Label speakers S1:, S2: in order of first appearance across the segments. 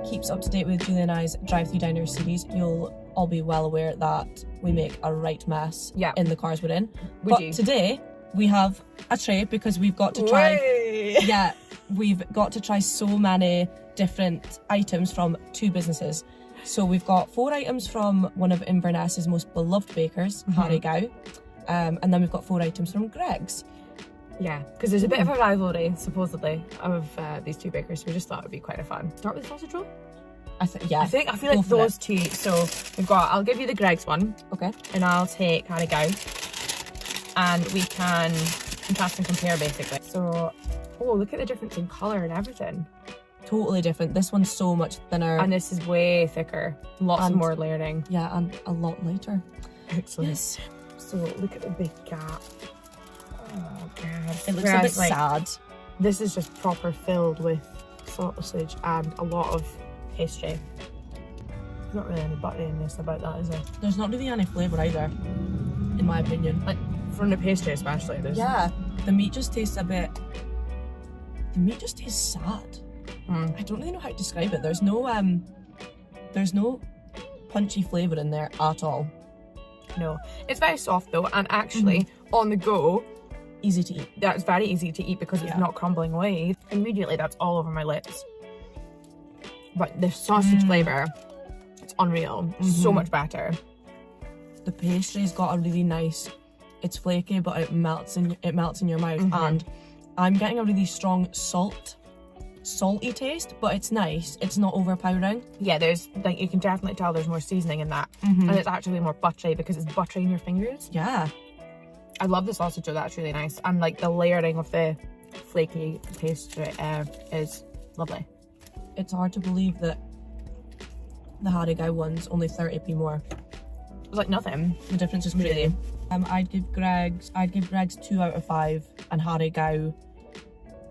S1: keeps up to date with Julie and I's Drive-Thru Diner series, you'll all be well aware that we make a right mess in the cars we're in. Today, we have a tray because we've got to try... Yeah, we've got to try so many different items from 2 businesses. So we've got 4 items from one of Inverness's most beloved bakers, Harry Gow, and then we've got 4 items from Greg's.
S2: Yeah, because there's a bit of a rivalry, supposedly, of these 2 bakers, so we just thought it would be quite a fun. Start with the sausage roll? I feel like those 2, so we've got, I'll give you the Greg's one.
S1: Okay.
S2: And I'll take Harry Gow. And we can contrast and compare, basically. So, oh, look at the difference in colour and everything.
S1: Totally different. This one's so much thinner.
S2: And this is way thicker. Lots more layering.
S1: Yeah, and a lot lighter.
S2: Excellent. Yes. So look at the big gap. Oh god.
S1: It looks a bit sad.
S2: This is just proper filled with sausage and a lot of pastry. There's not really any butteriness about that, is there?
S1: There's not really any flavour either, in my opinion.
S2: Like, from the pastry especially.
S1: Yeah. The meat just tastes a bit... The meat just tastes sad. I don't really know how to describe it. There's no punchy flavour in there at all.
S2: No. It's very soft though, and actually on the go,
S1: easy to eat.
S2: That's very easy to eat because it's not crumbling away. Immediately that's all over my lips. But the sausage flavour, it's unreal. So much better.
S1: The pastry's got a really nice, it's flaky but it melts in your mouth, and I'm getting a really strong salty taste, but it's nice. It's not overpowering. Yeah, there's like, you can definitely tell there's more seasoning in that, and it's actually more buttery because it's buttery in your fingers. Yeah, I love the sausage though. That's really nice, and like the layering of the flaky pastry is lovely. It's hard to believe that the Harry Gow one's only 30p more. It's like nothing. The difference is crazy. I'd give Greg's 2 out of 5 and Harry Gow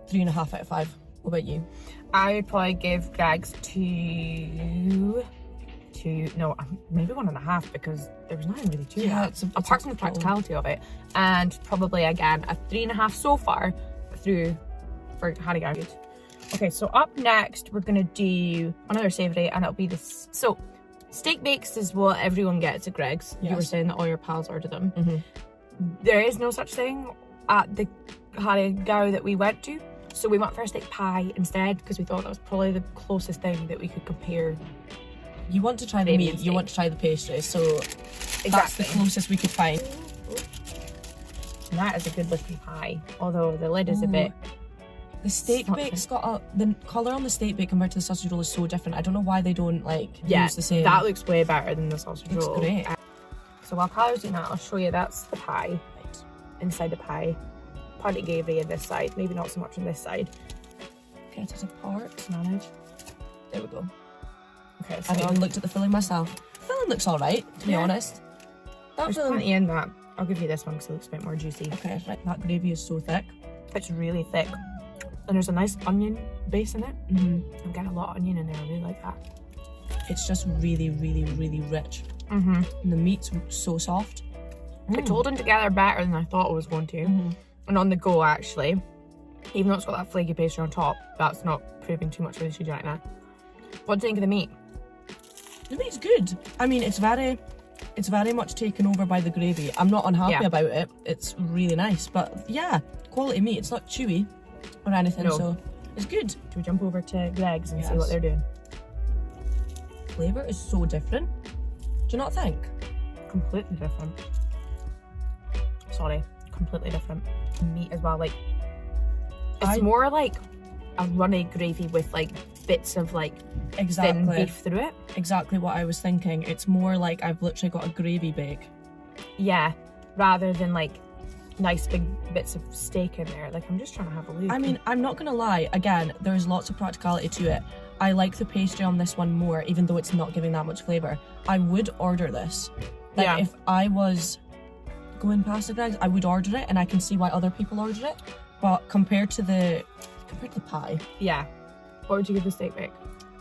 S1: 3.5 out of 5. What about you? I would probably give Greg's maybe 1.5 because there was nothing really to it. Apart from the practicality of it. And probably again a 3.5 so far through for Harry Gow. Okay, so up next we're gonna do another savoury, and it'll be this. So steak bakes is what everyone gets at Greg's. Yes. You were saying that all your pals order them. There is no such thing at the Harry Gow that we went to. So we went for a steak pie instead because we thought that was probably the closest thing that we could compare. You want to try the meat, you want to try the pastry, so that's the closest we could find. And that is a good looking pie, although the lid is a bit... The steak bake's got the colour on the steak bake compared to the sausage roll is so different. I don't know why they don't use the same. That looks way better than the sausage roll. Looks great. So while Kyle's doing that, I'll show you that's the pie. Right. Inside the pie. Party gravy on this side, maybe not so much on this side. Get it apart, manage. There we go. Okay, so I haven't looked at the filling myself. The filling looks alright, to be honest. There's plenty in that. I'll give you this one because it looks a bit more juicy. Okay, right, that gravy is so thick. It's really thick. And there's a nice onion base in it. I'm getting a lot of onion in there, I really like that. It's just really, really, really rich. And the meat's so soft. It's holding together better than I thought it was going to. And on the go, actually, even though it's got that flaky pastry on top, that's not proving too much for the studio right now. What do you think of the meat? The meat's good. I mean, it's very much taken over by the gravy. I'm not unhappy about it. It's really nice, but yeah, quality meat. It's not chewy or anything, so it's good. Do we jump over to Greg's and see what they're doing? Flavour is so different. Do you not think? Completely different. Sorry, completely different. Meat as well, like it's more like a runny gravy with like bits of like thin beef through it. Exactly what I was thinking. It's more like I've literally got a gravy bake. Yeah, rather than like nice big bits of steak in there. Like, I'm just trying to have a look. I mean, I'm not gonna lie, again, there's lots of practicality to it. I like the pastry on this one more, even though it's not giving that much flavour. I would order this. Like, if I was going past the Greg's, I would order it, and I can see why other people order it. But compared to the pie, what would you give the steak bake?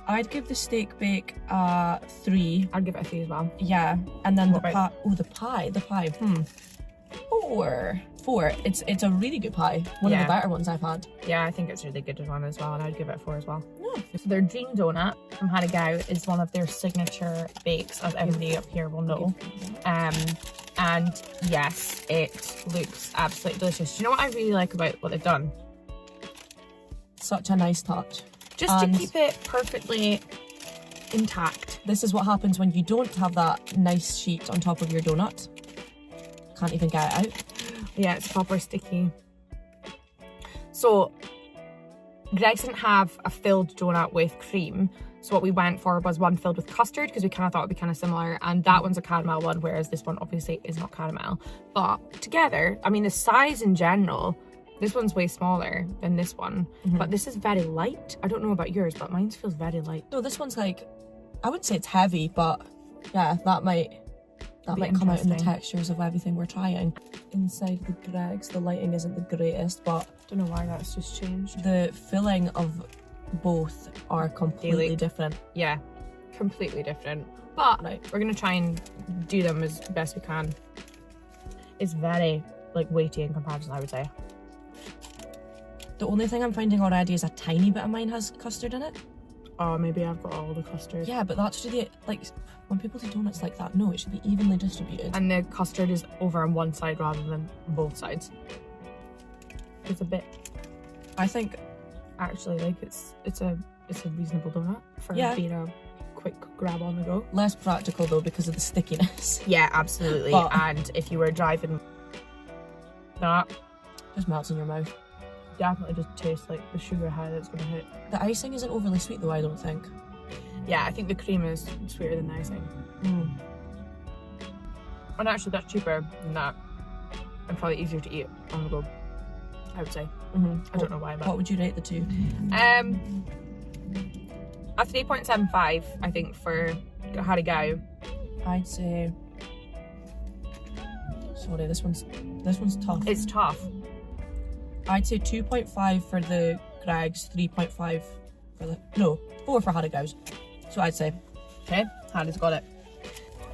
S1: I'd give the steak bake 3. I'd give it a 3 as well. Yeah, and then the pie. The pie. 4. It's a really good pie. One of the better ones I've had. Yeah, I think it's really good one as well, and I'd give it a 4 as well.
S2: Oh.
S1: So their dream donut from Harrogate is one of their signature bakes, as everybody up here will know. And yes, it looks absolutely delicious. Do you know what I really like about what they've done?
S2: Such a nice touch.
S1: Just to keep it perfectly intact.
S2: This is what happens when you don't have that nice sheet on top of your donut. Can't even get it out.
S1: Yeah, it's proper sticky. So Greggs didn't have a filled donut with cream, so what we went for was one filled with custard, because we kind of thought it'd be kind of similar, and that one's a caramel one, whereas this one obviously is not caramel. But together, I mean, the size in general, this one's way smaller than this one, but this is very light. I don't know about yours, but mine feels very light.
S2: No, this one's like, I wouldn't say it's heavy, but yeah, that might come out in the textures of everything we're trying. Inside the Greggs, the lighting isn't the greatest, but
S1: don't know why that's just changed.
S2: The filling of both are completely different.
S1: Yeah, completely different. But we're gonna try and do them as best we can. It's very like weighty in comparison, I would say.
S2: The only thing I'm finding already is a tiny bit of mine has custard in it.
S1: Oh, maybe I've got all the custard.
S2: Yeah, but that's really, like, when people do donuts like that, no, it should be evenly distributed.
S1: And the custard is over on one side rather than both sides. It's a bit, I think, actually, like, it's a reasonable donut for being a quick grab on the go.
S2: Less practical though because of the stickiness.
S1: Yeah, absolutely.
S2: But
S1: and if you were driving, that
S2: just melts in your mouth.
S1: Definitely just tastes like the sugar high that's gonna hit.
S2: The icing isn't overly sweet though, I don't think.
S1: Yeah, I think the cream is sweeter than the icing. And actually that's cheaper than that, and probably easier to eat on the go, I would say. I don't know why, but
S2: what would you rate the two?
S1: A 3.75, I think, for Harrogate.
S2: I'd say, sorry, this one's tough.
S1: It's tough.
S2: I'd say 2.5 for the Greggs, 3.5 for the, no, 4 for Harrogate. So I'd say,
S1: okay, Hannah's got it.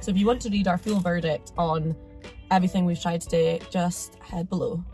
S2: So if you want to read our full verdict on everything we've tried today, just head below.